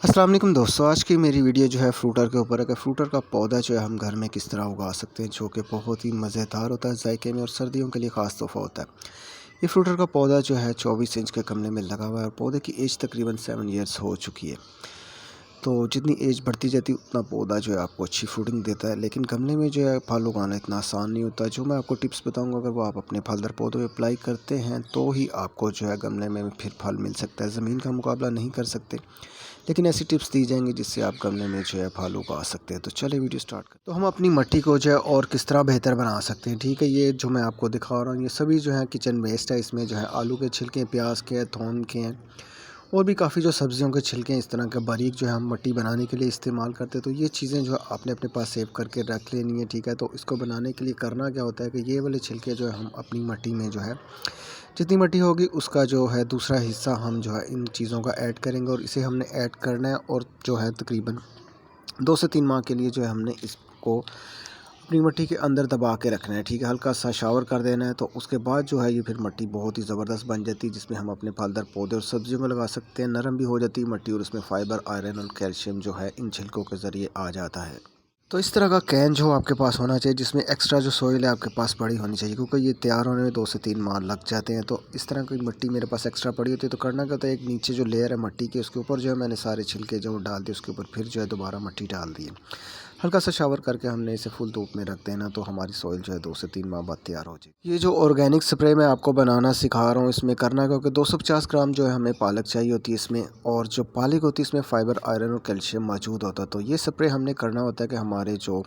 अस्सलाम वालेकुम दोस्तों, आज की मेरी वीडियो जो है फ्रूटर के ऊपर है कि फ्रूटर का पौधा जो है हम घर में किस तरह उगा सकते हैं, जो कि बहुत ही मज़ेदार होता है जायके में और सर्दियों के लिए ख़ास तोहफ़ा होता है। ये फ्रूटर का पौधा जो है 24 इंच के गमले में लगा हुआ है और पौधे की एज तकरीबन 7 ईयर्स हो चुकी है। तो जितनी एज बढ़ती जाती है उतना पौधा जो है आपको अच्छी फ्रूटिंग देता है, लेकिन गमले में जो है फल उगाना इतना आसान नहीं होता। जो मैं आपको टिप्स बताऊंगा, अगर वो आप अपने फलदार पौधों में अप्लाई करते हैं तो ही आपको जो है गमले में फिर फल मिल सकता है। ज़मीन का मुकाबला नहीं कर सकते, लेकिन ऐसी टिप्स दी जाएंगी जिससे आप गमले में जो है फल उगा सकते हैं। तो चलिए वीडियो स्टार्ट करते हैं। तो हम अपनी मिट्टी को जो है और किस तरह बेहतर बना सकते हैं, ठीक है। ये जो मैं आपको दिखा रहा हूँ ये सभी जो है किचन वेस्ट है। इसमें जो है आलू के छिलके, प्याज के, थोम के हैं और भी काफ़ी जो सब्जियों के छिलके हैं, इस तरह के बारीक जो है हम मिट्टी बनाने के लिए इस्तेमाल करते हैं। तो ये चीज़ें जो आपने अपने पास सेव करके रख लेनी है, ठीक है। तो इसको बनाने के लिए करना क्या होता है कि ये वाले छिलके जो है हम अपनी मिट्टी में जो है जितनी मिट्टी होगी उसका जो है दूसरा हिस्सा हम जो है इन चीज़ों का ऐड करेंगे और इसे हमने ऐड करना है और जो है तकरीबन 2 से 3 माह के लिए जो है हमने इसको अपनी मिट्टी के अंदर दबा के रखना है, ठीक है। हल्का सा शावर कर देना है, तो उसके बाद जो है ये फिर मिट्टी बहुत ही ज़बरदस्त बन जाती है, जिसमें हम अपने फलदार पौधे और सब्जियों में लगा सकते हैं। नरम भी हो जाती है मिट्टी और उसमें फाइबर, आयरन और कैल्शियम जो है इन छिलकों के ज़रिए आ जाता है। तो इस तरह का कैन जो आपके पास होना चाहिए, जिसमें एक्स्ट्रा जो सोइल है आपके पास पड़ी होनी चाहिए, क्योंकि ये तैयार होने में 2 से 3 माह लग जाते हैं। तो इस तरह की मिट्टी मेरे पास एक्स्ट्रा पड़ी होती है, तो करना क्या होता है, एक नीचे जो लेयर है मिट्टी की उसके ऊपर जो है मैंने सारे छिलके जो डाल दिए, उसके ऊपर फिर जो है दोबारा मिट्टी डाल दी है। हल्का सा शावर करके हमने इसे फुल धूप में रख देना, तो हमारी सॉइल जो है 2 से 3 माह बाद तैयार हो जाएगी। ये जो ऑर्गेनिक स्प्रे मैं आपको बनाना सिखा रहा हूँ, इसमें करना क्योंकि 250 ग्राम जो है हमें पालक चाहिए होती है इसमें, और जो पालक होती है इसमें फाइबर, आयरन और कैल्शियम मौजूद होता है। तो ये स्प्रे हमने करना होता है कि हमारे जो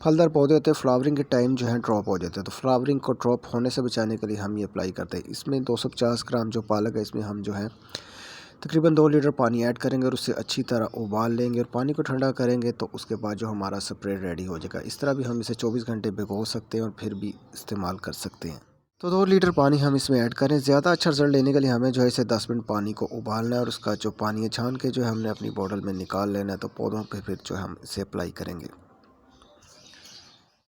फलदार पौधे होते हैं फ्लावरिंग के टाइम जो है ड्रॉप हो जाते हैं, तो फ्लावरिंग को ड्रॉप होने से बचाने के लिए हम ये अप्लाई करते हैं। इसमें 250 ग्राम जो पालक है इसमें हम जो है तकरीबन 2 लीटर पानी ऐड करेंगे और उससे अच्छी तरह उबाल लेंगे और पानी को ठंडा करेंगे, तो उसके बाद जो हमारा स्प्रे रेडी हो जाएगा। इस तरह भी हम इसे 24 घंटे भिगो सकते हैं और फिर भी इस्तेमाल कर सकते हैं। तो 2 लीटर पानी हम इसमें ऐड करें। ज़्यादा अच्छा रिजल्ट लेने के लिए हमें जो है इसे 10 मिनट पानी को उबालना है और उसका जो पानी है छान के जो है हमने अपनी बोतल में निकाल लेना है। तो पौधों पे फिर जो है हम इसे अप्लाई करेंगे।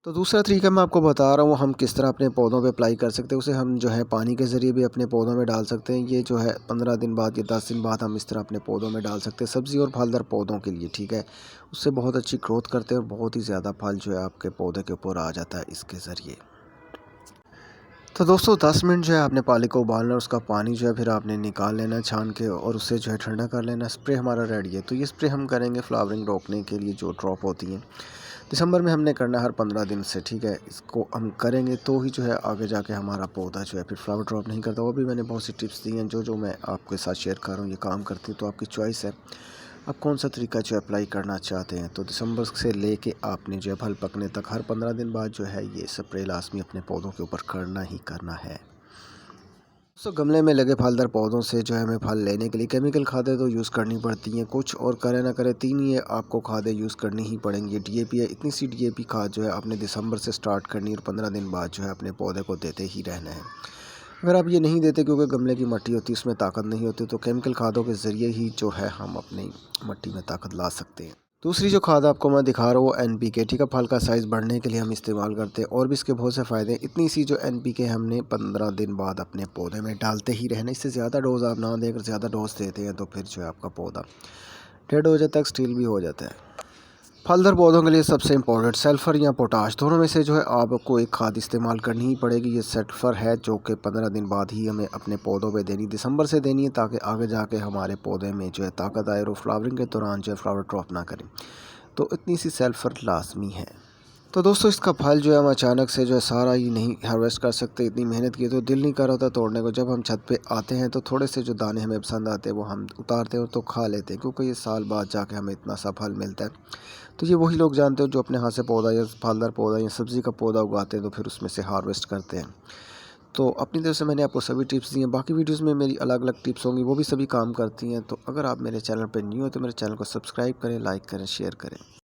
तो दूसरा तरीका मैं आपको बता रहा हूँ हम किस तरह अपने पौधों पे अप्लाई कर सकते हैं। उसे हम जो है पानी के ज़रिए भी अपने पौधों में डाल सकते हैं। ये जो है 15 दिन बाद या 10 दिन बाद हम इस तरह अपने पौधों में डाल सकते हैं, सब्ज़ी और फलदार पौधों के लिए, ठीक है। उससे बहुत अच्छी ग्रोथ करते हैं और बहुत ही ज़्यादा फल जो है आपके पौधे के ऊपर आ जाता है इसके ज़रिए। तो दोस्तों 10 मिनट जो है आपने पानी को उबालना है, उसका पानी जो है फिर आपने निकाल लेना है छान के और उससे जो है ठंडा कर लेना। स्प्रे हमारा रेडी है। तो ये स्प्रे हम करेंगे फ्लावरिंग रोकने के लिए, जो ड्रॉप होती हैं दिसंबर में हमने करना है हर 15 दिन से, ठीक है। इसको हम करेंगे तो ही जो है आगे जाके हमारा पौधा जो है फिर फ्लावर ड्रॉप नहीं करता। वो भी मैंने बहुत सी टिप्स दी हैं जो मैं आपके साथ शेयर कर रहा हूँ, ये काम करती है। तो आपकी चॉइस है आप कौन सा तरीका जो अप्लाई करना चाहते हैं। तो दिसंबर से लेके आपने जो है फल पकने तक हर 15 दिन बाद जो है ये स्प्रे लाजमी अपने पौधों के ऊपर करना ही करना है। दोस्तों गमले में लगे फलदार पौधों से जो है हमें फल लेने के लिए केमिकल खादें तो यूज़ करनी पड़ती हैं। कुछ और करे ना करे 3 ये आपको खादें यूज़ करनी ही पड़ेंगी। ये डीएपी है, इतनी सी डीएपी खाद जो है आपने दिसंबर से स्टार्ट करनी और 15 दिन बाद जो है अपने पौधे को देते ही रहना है। अगर आप ये नहीं देते, क्योंकि गमले की मिट्टी होती है उसमें ताकत नहीं होती, तो केमिकल खादों के ज़रिए ही जो है हम अपनी मिट्टी में ताकत ला सकते हैं। दूसरी जो खाद आपको मैं दिखा रहा हूँ वो एनपीके, ठीक है। फल का साइज़ बढ़ने के लिए हम इस्तेमाल करते हैं और भी इसके बहुत से फ़ायदे हैं। इतनी सी जो एनपीके हमने 15 दिन बाद अपने पौधे में डालते ही रहना। इससे ज़्यादा डोज़ आप ना दें, अगर ज़्यादा डोज़ देते हैं तो फिर जो है आपका पौधा डेड हो जाता है, स्टील भी हो जाता है। फलदार पौधों के लिए सबसे इम्पोर्टेंट सल्फ़र या पोटाश, दोनों में से जो है आपको एक खाद इस्तेमाल करनी ही पड़ेगी। ये सल्फ़र है जो कि 15 दिन बाद ही हमें अपने पौधों पे देनी, दिसंबर से देनी है, ताकि आगे जाके हमारे पौधे में जो है ताकत आए और फ्लावरिंग के दौरान जो है फ्लावर ड्रॉप ना करें। तो इतनी सी सल्फ़र लाजमी है। तो दोस्तों इसका फल जो है हम अचानक से जो है सारा ही नहीं हार्वेस्ट कर सकते। इतनी मेहनत की तो दिल नहीं कर रहा था तोड़ने को। जब हम छत पे आते हैं तो थोड़े से जो दाने हमें पसंद आते हैं वो हम उतारते हैं तो खा लेते हैं, क्योंकि ये साल बाद जाके हमें इतना सा फल मिलता है। तो ये वही लोग जानते हो जो अपने हाथ से पौधा या फलदार पौधा या सब्ज़ी का पौधा उगाते हैं तो फिर उसमें से हार्वेस्ट करते हैं। तो अपनी तरफ से मैंने आपको सभी टिप्स दी हैं। बाकी वीडियोस में मेरी अलग अलग टिप्स होंगी, वो भी सभी काम करती हैं। तो अगर आप मेरे चैनल पर न्यू हो तो मेरे चैनल को सब्सक्राइब करें, लाइक करें, शेयर करें।